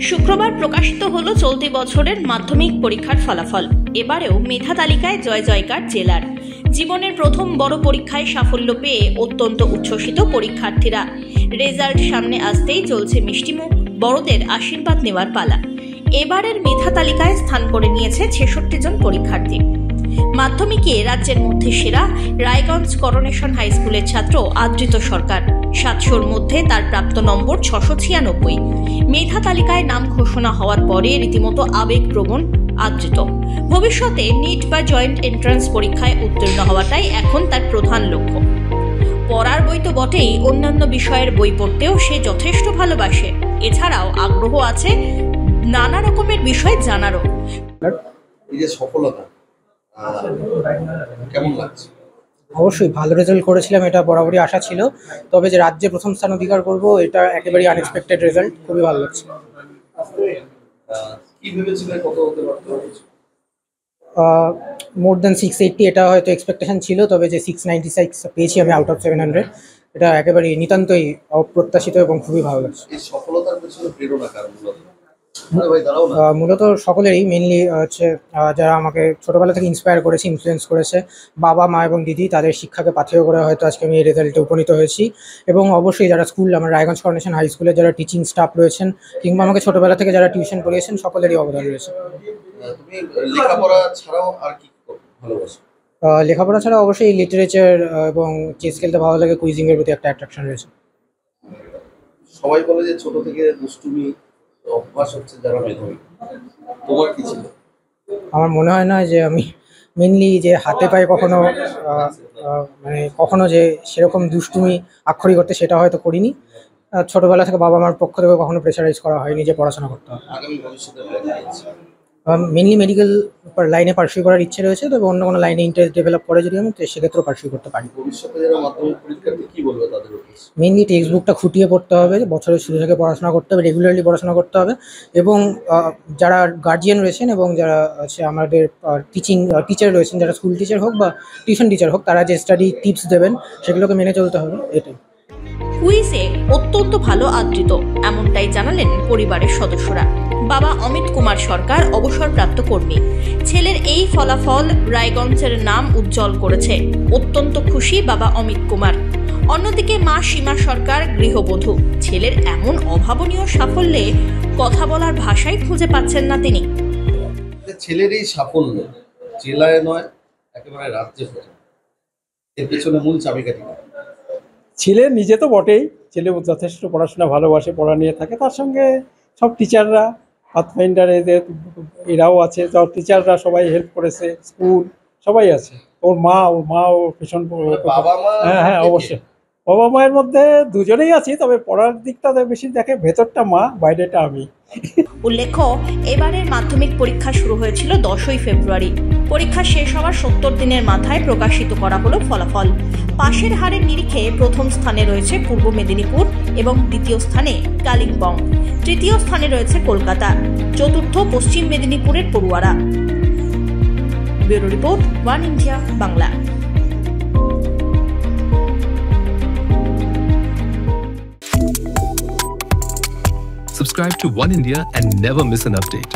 শুক্রবার প্রকাশিত হলো চলতি বছরের মাধ্যমিক পরীক্ষার ফলাফল। এবারেও মেধা তালিকায় জয় জয়কার জেলার। জীবনের প্রথম বড় পরীক্ষায় সাফল্য পেয়ে অত্যন্ত উচ্ছ্বসিত পরীক্ষার্থীরা। রেজাল্ট সামনে আসতেই চলছে মিষ্টিমুখ, বড়দের আশীর্বাদ নেওয়ার পালা। এবারের মেধা তালিকায় স্থান করে নিয়েছে ৬৬ জন পরীক্ষার্থী। মাধ্যমিকে রাজ্যের মধ্যে সেরা রায়গঞ্জ করোনেশন হাই স্কুলের ছাত্র আদৃত সরকার। ৭০০-র মধ্যে তার প্রাপ্ত নম্বর ৬৯৬। মেধা তালিকায় নাম ঘোষণা হওয়ার পরে রীতিমতো আবেগপ্রবণ আদৃত। ভবিষ্যতে নিট বা জয়েন্ট এন্ট্রান্স পরীক্ষায় উত্তীর্ণ হওয়াটাই এখন তার প্রধান লক্ষ্য। পড়ার বই তো বটেই, অন্যান্য বিষয়ের বই পড়তেও সে যথেষ্ট ভালোবাসে। এছাড়াও আগ্রহ আছে নানা রকমের বিষয় জানারও। এই যে সফলতা কেমন লাগছে? অবশ্যই ভালো রেজাল্ট করেছিলাম, এটা বরাবরই আশা ছিল। তবে যে রাজ্যে প্রথম স্থান অধিকার করব, এটা একেবারেই আনএক্সপেক্টেড রেজাল্ট। খুবই ভালো লাগছে। কি ভেবেছিলে কত হতে পারতো? মোর দ্যান 680 এটা হয়তো এক্সপেকটেশন ছিল, তবে যে 696 পেয়েছি আমি আউট অফ 700, এটা একেবারেই নিতান্তই অপ্রত্যাশিত এবং খুবই ভালো লাগছে। এই সফলতার পেছনে প্রেরণা কার মূলত সকলেরই, মেনলি হচ্ছে যারা আমাকে ছোটোবেলা থেকে ইন্সপায়ার করেছে, ইনফ্লুয়েন্স করেছে, বাবা মা এবং দিদি, তাদের শিক্ষাকে পাথেয় করে হয়তো আজকে আমি এই রেজাল্টে উপনীত হয়েছি। এবং অবশ্যই যারা স্কুল, আমার রায়গঞ্জ করোনেশন হাই স্কুলের যারা টিচিং স্টাফ রয়েছেন কিংবা আমাকে ছোটোবেলা থেকে যারা টিউশন করিয়েছেন, সকলেরই অবদান রয়েছে। তুমি লেখাপড়া ছাড়াও আর কি ভালোবাসো? লেখাপড়া ছাড়া অবশ্যই লিটারেচার এবং চেস খেলতে ভালো লাগে, কুইজিংয়ের প্রতি একটা অ্যাট্রাকশন রয়েছে। সবাই বলে যে ছোট থেকে দুষ্টুমি অভ্যাস হচ্ছে যারা মেধাবী, তোমার কি ছিল? আমার মনে হয় না যে আমি মেনলি যে হাতে পায়ে কখনো যে সেরকম দুষ্টুমি আক্ষরিক করতে, সেটা হয়তো করিনি। ছোটোবেলা থেকে বাবা মার পক্ষ থেকে কখনো প্রেশারাইজ করা হয়নি যে পড়াশোনা করতে হবে। আগামী ভবিষ্যতে মেনলি মেডিকেল লাইনে পার্সিউ করার ইচ্ছে রয়েছে, তবে অন্য কোনো লাইনে ইন্টারেস্ট ডেভেলপ করে যদি আমি, তো সেক্ষেত্রেও পার্সিউ করতে পারি। ভবিষ্যতে যারা মাধ্যমিক পরীক্ষার্থী কি বলবে তাদের উদ্দেশ্যে? মেনলি টেক্সট বুকটা খুঁটিয়ে পড়তে হবে, বছরের শুরু থেকে পড়াশোনা করতে হবে, রেগুলারলি পড়াশোনা করতে হবে। এবং যারা গার্জিয়ান রয়েছেন এবং যারা হচ্ছে আমাদের টিচার রয়েছেন, যারা স্কুল টিচার হোক বা টিউশন টিচার হোক, তারা যে স্টাডি টিপস দেবেন সেগুলোকে মেনে চলতে হবে, এটাই। কুইজে অত্যন্ত ভালো আদৃত, এমনটাই জানালেন পরিবারের সদস্যরা। বাবা অমিত কুমার সরকার অবসরপ্রাপ্ত কর্মী। ছেলের এই ফলাফল রায়গঞ্জের নাম উজ্জ্বল করেছে। অত্যন্ত খুশি বাবা অমিত কুমার। অন্যদিকে মা সীমা সরকার গৃহবধূ। ছেলের এমন অভাবনীয় সাফল্যে কথা বলার ভাষাই খুঁজে পাচ্ছেন না তিনি। ছেলের এই সাফল্য জেলায় নয়, একেবারে রাজ্যে হচ্ছে, এর পেছনে মূল চাবিকাঠি। ছেলে নিজে তো বটেই, ছেলে যথেষ্ট পড়াশোনা ভালোবাসে, পড়া নিয়ে থাকে। তার সঙ্গে সব টিচাররা, পাথফাইন্ডার এরাও আছে, সব টিচাররা সবাই হেল্প করেছে, স্কুল সবাই আছে। ওর মাও ভীষণ। হ্যাঁ অবশ্যই, বাবা মায়ের মধ্যে দুজনেই আছি, তবে পড়ার দিকটা বেশি দেখে, ভেতরটা মা, বাইরেটা আমি। উল্লেখ্য, এবারের মাধ্যমিক পরীক্ষা শুরু হয়েছিল 10ই ফেব্রুয়ারি। পরীক্ষা শেষ হওয়ার 70 দিনের মাথায় প্রকাশিত করা হলো ফলাফল। পাশের হারের নিরিখে প্রথম স্থানে রয়েছে পূর্ব মেদিনীপুর এবং দ্বিতীয় স্থানে কালিম্পং। তৃতীয় স্থানে রয়েছে কলকাতা, চতুর্থ পশ্চিম মেদিনীপুরের পড়ুয়ারা। Bureau report, one India Bangla. Subscribe to One India and never miss an update.